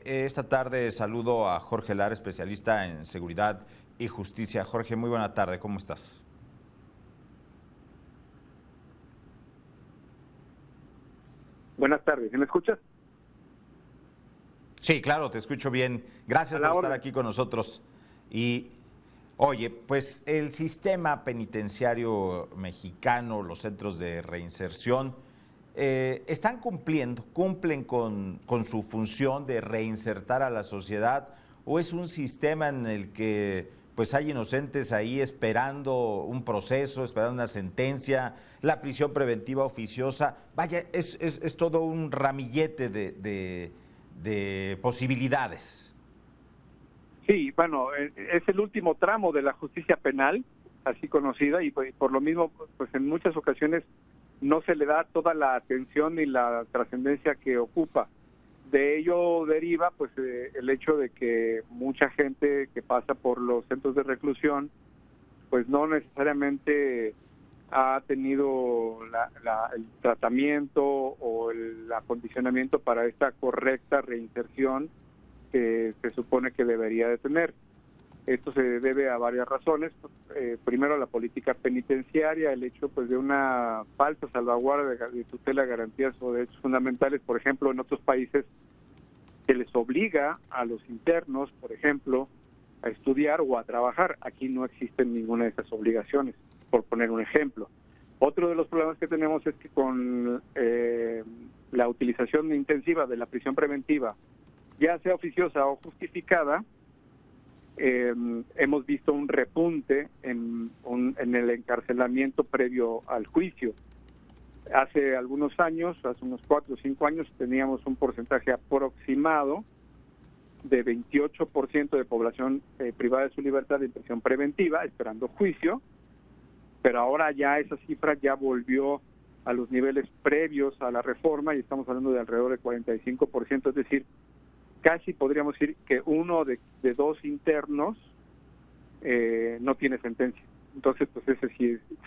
esta tarde saludo a Jorge Lara, especialista en seguridad y justicia. Jorge, muy buena tarde, ¿cómo estás? Buenas tardes, ¿me escuchas? Sí, claro, te escucho bien. Gracias por estar aquí con nosotros. Y, oye, pues el sistema penitenciario mexicano, los centros de reinserción, están cumplen con su función de reinsertar a la sociedad, o es un sistema en el que pues hay inocentes ahí esperando un proceso, esperando una sentencia, la prisión preventiva oficiosa. Vaya, es todo un ramillete de posibilidades. Sí, bueno, es el último tramo de la justicia penal, así conocida, y por lo mismo, pues en muchas ocasiones no se le da toda la atención y la trascendencia que ocupa. De ello deriva pues el hecho de que mucha gente que pasa por los centros de reclusión pues no necesariamente ha tenido el tratamiento o el acondicionamiento para esta correcta reinserción que se supone que debería de tener. Esto se debe a varias razones. Primero, la política penitenciaria, el hecho pues de una falsa salvaguarda de tutela de garantías o derechos fundamentales. Por ejemplo, en otros países se les obliga a los internos, por ejemplo, a estudiar o a trabajar. Aquí no existen ninguna de esas obligaciones, por poner un ejemplo. Otro de los problemas que tenemos es que con la utilización intensiva de la prisión preventiva, ya sea oficiosa o justificada, hemos visto un repunte en el encarcelamiento previo al juicio. Hace algunos años, hace unos 4 o 5 años, teníamos un porcentaje aproximado de 28% de población privada de su libertad en prisión preventiva, esperando juicio, pero ahora ya esa cifra ya volvió a los niveles previos a la reforma y estamos hablando de alrededor de 45%, es decir, casi podríamos decir que uno de 2 internos no tiene sentencia. Entonces, pues ese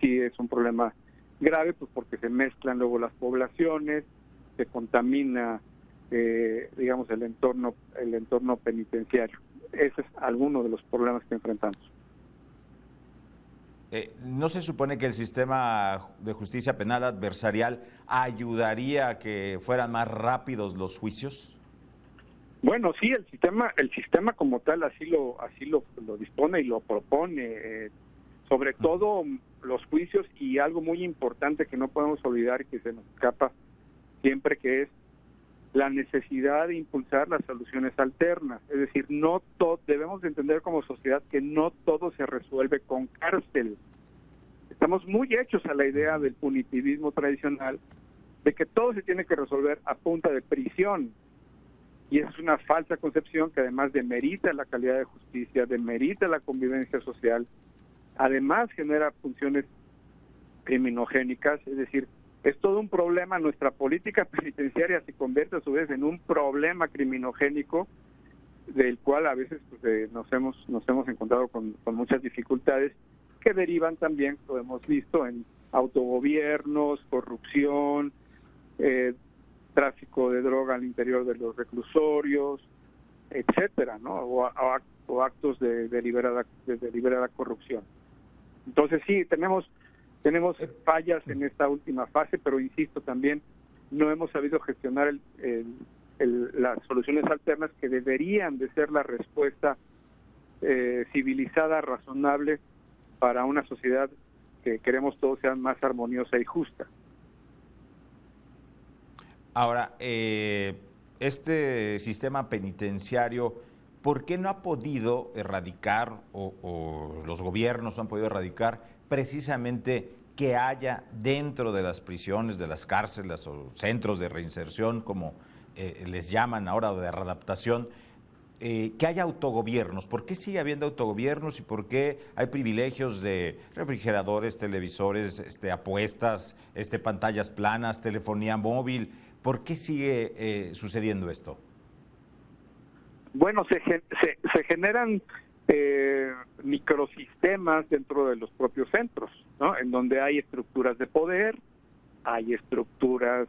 sí es un problema grave, pues porque se mezclan luego las poblaciones, se contamina, digamos, el entorno penitenciario. Ese es alguno de los problemas que enfrentamos. ¿No se supone que el sistema de justicia penal adversarial ayudaría a que fueran más rápidos los juicios? Bueno, sí, el sistema como tal así lo dispone y lo propone, sobre todo los juicios, y algo muy importante que no podemos olvidar y que se nos escapa siempre, que es la necesidad de impulsar las soluciones alternas. Es decir, no todo, debemos de entender como sociedad que no todo se resuelve con cárcel. Estamos muy hechos a la idea del punitivismo tradicional, de que todo se tiene que resolver a punta de prisión. Y esa es una falsa concepción que además demerita la calidad de justicia, demerita la convivencia social, además genera funciones criminogénicas. Es decir, es todo un problema. Nuestra política penitenciaria se convierte a su vez en un problema criminogénico del cual a veces pues, nos hemos encontrado con muchas dificultades que derivan también, lo hemos visto, en autogobiernos, corrupción, tráfico de droga al interior de los reclusorios, etcétera, ¿no? O actos de deliberada corrupción. Entonces sí, tenemos fallas en esta última fase, pero insisto, también no hemos sabido gestionar las soluciones alternas que deberían de ser la respuesta civilizada, razonable para una sociedad que queremos todos sea más armoniosa y justa. Ahora, este sistema penitenciario, ¿por qué no ha podido erradicar o los gobiernos no han podido erradicar precisamente que haya dentro de las prisiones, de las cárceles o centros de reinserción, como les llaman ahora, o de readaptación, que haya autogobiernos? ¿Por qué sigue habiendo autogobiernos y por qué hay privilegios de refrigeradores, televisores, apuestas, pantallas planas, telefonía móvil? ¿Por qué sigue sucediendo esto? Bueno, se generan microsistemas dentro de los propios centros, ¿no? En donde hay estructuras de poder, hay estructuras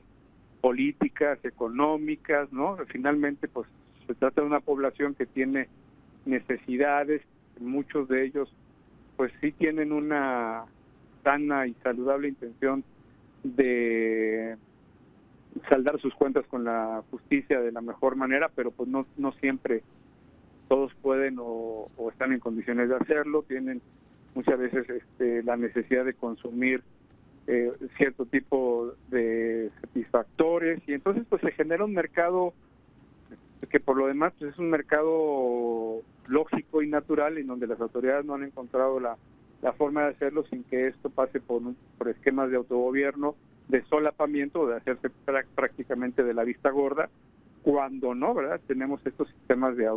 políticas, económicas, ¿no? Finalmente, pues se trata de una población que tiene necesidades, muchos de ellos pues sí tienen una sana y saludable intención de saldar sus cuentas con la justicia de la mejor manera, pero pues no siempre todos pueden o están en condiciones de hacerlo, tienen muchas veces la necesidad de consumir cierto tipo de satisfactores, y entonces pues se genera un mercado que por lo demás pues, es un mercado lógico y natural, en donde las autoridades no han encontrado la forma de hacerlo sin que esto pase por esquemas de autogobierno, de solapamiento, de hacerse prácticamente de la vista gorda, cuando no, ¿verdad? Tenemos estos sistemas de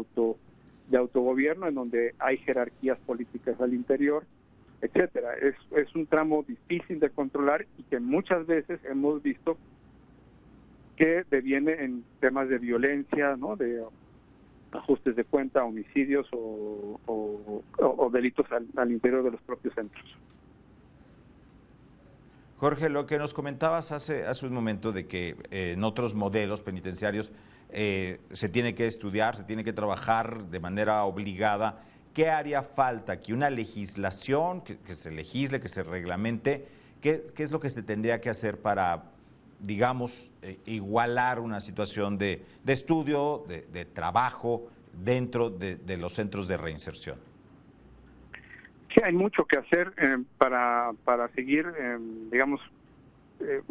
autogobierno en donde hay jerarquías políticas al interior, etcétera. Es un tramo difícil de controlar y que muchas veces hemos visto que deviene en temas de violencia, ¿no? De ajustes de cuenta, homicidios o delitos al interior de los propios centros. Jorge, lo que nos comentabas hace un momento de que en otros modelos penitenciarios se tiene que estudiar, se tiene que trabajar de manera obligada. ¿Qué haría falta? ¿Que una legislación, que se legisle, que se reglamente? ¿Qué es lo que se tendría que hacer para, digamos, igualar una situación de estudio, de trabajo dentro de los centros de reinserción? Sí, hay mucho que hacer para seguir, digamos,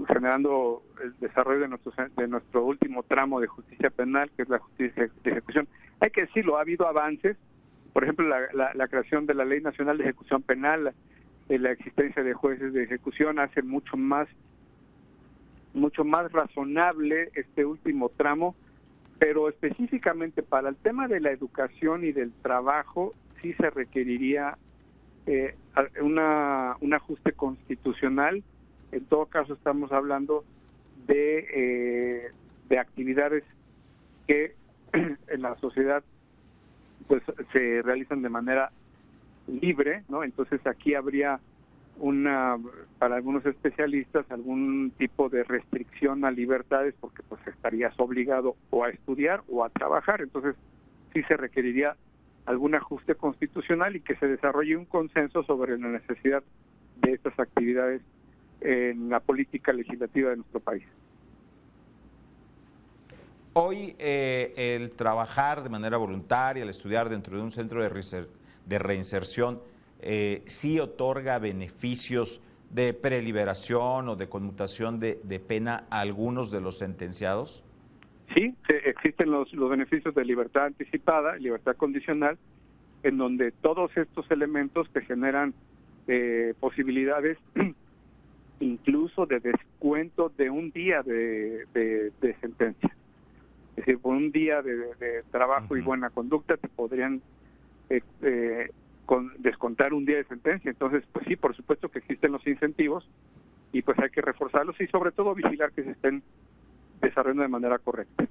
generando el desarrollo de nuestro último tramo de justicia penal, que es la justicia de ejecución. Hay que decirlo, ha habido avances, por ejemplo, la creación de la Ley Nacional de Ejecución Penal, la existencia de jueces de ejecución hace mucho más razonable este último tramo, pero específicamente para el tema de la educación y del trabajo sí se requeriría un ajuste constitucional. En todo caso estamos hablando de actividades que en la sociedad pues se realizan de manera libre, ¿no? Entonces aquí habría para algunos especialistas algún tipo de restricción a libertades, porque pues estarías obligado o a estudiar o a trabajar. Entonces sí se requeriría algún ajuste constitucional y que se desarrolle un consenso sobre la necesidad de estas actividades en la política legislativa de nuestro país. Hoy el trabajar de manera voluntaria, el estudiar dentro de un centro de reinserción, sí otorga beneficios de preliberación o de conmutación de pena a algunos de los sentenciados. Sí, existen los beneficios de libertad anticipada, libertad condicional, en donde todos estos elementos te generan posibilidades incluso de descuento de un día de sentencia. Es decir, por un día de trabajo y buena conducta te podrían descontar un día de sentencia. Entonces, pues sí, por supuesto que existen los incentivos y pues hay que reforzarlos y sobre todo vigilar que se estén desarrollando de manera correcta.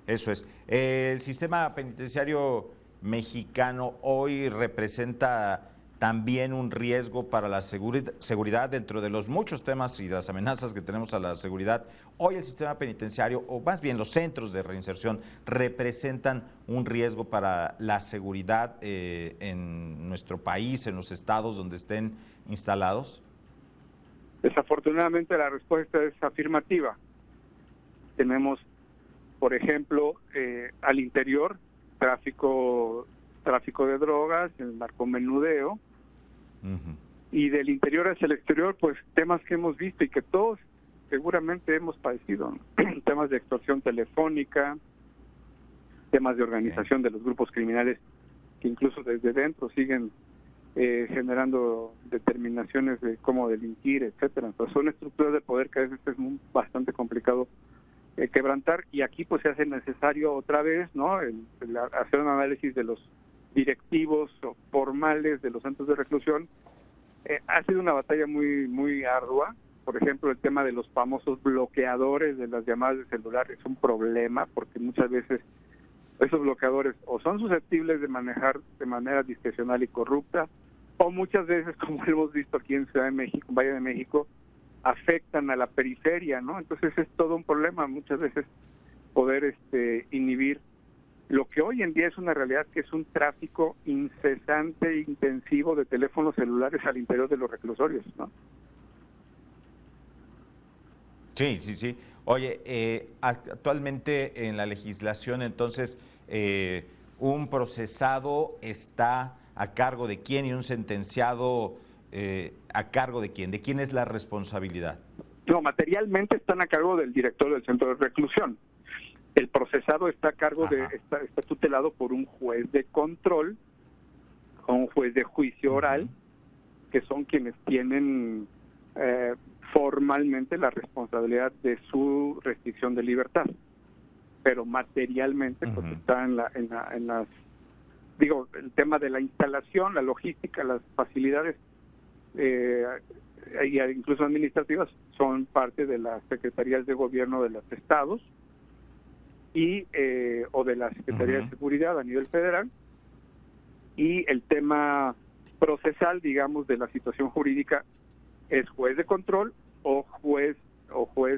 Eso es. El sistema penitenciario mexicano hoy representa también un riesgo para la seguridad dentro de los muchos temas y de las amenazas que tenemos a la seguridad. Hoy el sistema penitenciario, o más bien los centros de reinserción, representan un riesgo para la seguridad en nuestro país, en los estados donde estén instalados. Desafortunadamente la respuesta es afirmativa. Tenemos, por ejemplo, al interior, tráfico de drogas, el narcomenudeo, y del interior hacia el exterior, pues temas que hemos visto y que todos seguramente hemos padecido, ¿no? Temas de extorsión telefónica, temas de organización de los grupos criminales que incluso desde dentro siguen generando determinaciones de cómo delinquir, etcétera. Entonces son estructuras de poder que a veces es bastante complicado quebrantar, y aquí pues se hace necesario otra vez, ¿no? Hacer un análisis de los directivos formales de los centros de reclusión. Ha sido una batalla muy ardua. Por ejemplo, el tema de los famosos bloqueadores de las llamadas de celular es un problema, porque muchas veces esos bloqueadores o son susceptibles de manejar de manera discrecional y corrupta, o muchas veces, como hemos visto aquí en Ciudad de México, Valle de México, afectan a la periferia, ¿no? Entonces es todo un problema. Muchas veces poder inhibir lo que hoy en día es una realidad, que es un tráfico incesante e intensivo de teléfonos celulares al interior de los reclusorios, ¿no? Sí, sí, sí. Oye, actualmente en la legislación, entonces, un procesado está a cargo de quién y un sentenciado a cargo de quién. ¿De quién es la responsabilidad? No, materialmente están a cargo del director del centro de reclusión. El procesado está a cargo está tutelado por un juez de control o un juez de juicio oral, que son quienes tienen formalmente la responsabilidad de su restricción de libertad, pero materialmente pues está en las, digo, el tema de la instalación, la logística, las facilidades incluso administrativas son parte de las secretarías de gobierno de los estados y o de la Secretaría de Seguridad a nivel federal, y el tema procesal, digamos, de la situación jurídica es juez de control o juez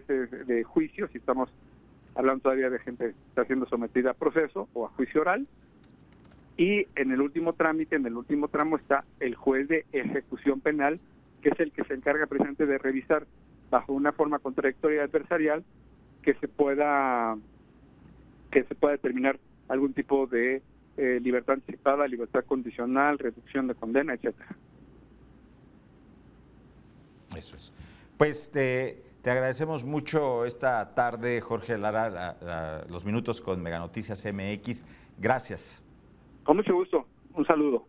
de juicio, si estamos hablando todavía de gente que está siendo sometida a proceso o a juicio oral, y en el último trámite, en el último tramo, está el juez de ejecución penal, que es el que se encarga precisamente de revisar bajo una forma contradictoria y adversarial que se pueda determinar algún tipo de libertad anticipada, libertad condicional, reducción de condena, etcétera. Eso es. Pues te agradecemos mucho esta tarde, Jorge Lara, los minutos con Mega Noticias MX. Gracias. Con mucho gusto. Un saludo.